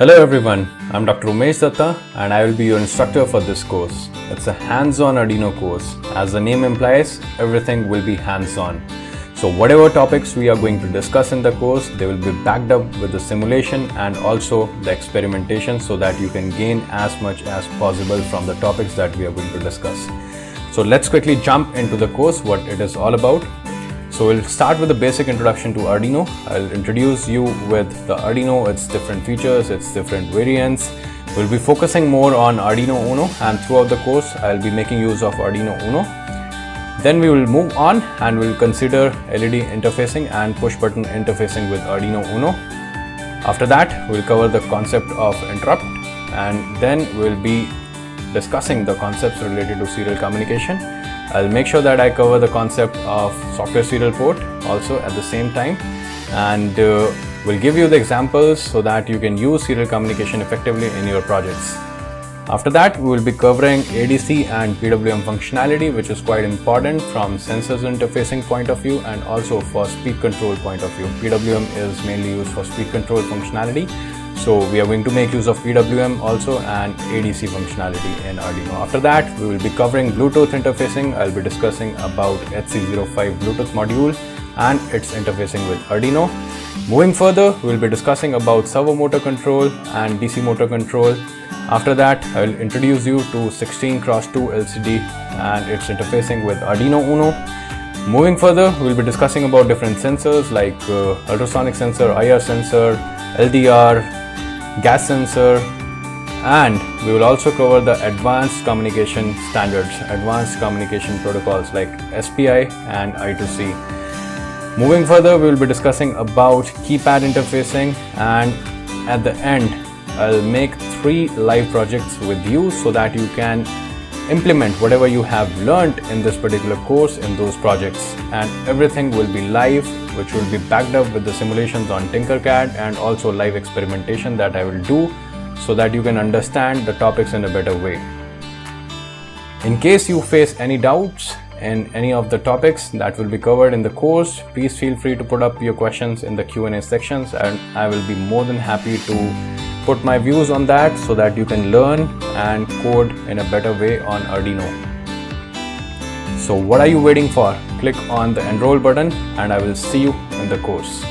Hello everyone, I'm Dr. Umesh Datta and I will be your instructor for this course. It's a hands-on Arduino course. As the name implies, everything will be hands-on. So whatever topics we are going to discuss in the course, they will be backed up with the simulation and also the experimentation so that you can gain as much as possible from the topics that we are going to discuss. So let's quickly jump into the course, what it is all about. So we'll start with a basic introduction to Arduino. I'll introduce you with the Arduino, its different features, its different variants. We'll be focusing more on Arduino Uno, and throughout the course I'll be making use of Arduino Uno. Then we will move on and we'll consider LED interfacing and push button interfacing with Arduino Uno. After that we'll cover the concept of interrupt, and then we'll be discussing the concepts related to serial communication. I'll make sure that I cover the concept of software serial port also at the same time, and we'll give you the examples so that you can use serial communication effectively in your projects. After that, we will be covering ADC and PWM functionality, which is quite important from sensors interfacing point of view and also for speed control point of view. PWM is mainly used for speed control functionality. So we are going to make use of PWM also and ADC functionality in Arduino. After that, we will be covering Bluetooth interfacing. I'll be discussing about HC05 Bluetooth module and its interfacing with Arduino. Moving further, we will be discussing about servo motor control and DC motor control. After that, I will introduce you to 16x2 LCD and its interfacing with Arduino Uno. Moving further, we will be discussing about different sensors like ultrasonic sensor, IR sensor, LDR, gas sensor, and we will also cover the advanced communication standards, advanced communication protocols like SPI and I2C. Moving further, we will be discussing about keypad interfacing, and at the end I'll make 3 live projects with you so that you can implement whatever you have learned in this particular course in those projects, and everything will be live, which will be backed up with the simulations on Tinkercad and also live experimentation that I will do so that you can understand the topics in a better way. In case you face any doubts in any of the topics that will be covered in the course, please feel free to put up your questions in the Q&A sections, and I will be more than happy to put my views on that so that you can learn and code in a better way on Arduino. So what are you waiting for? Click on the enroll button and I will see you in the course.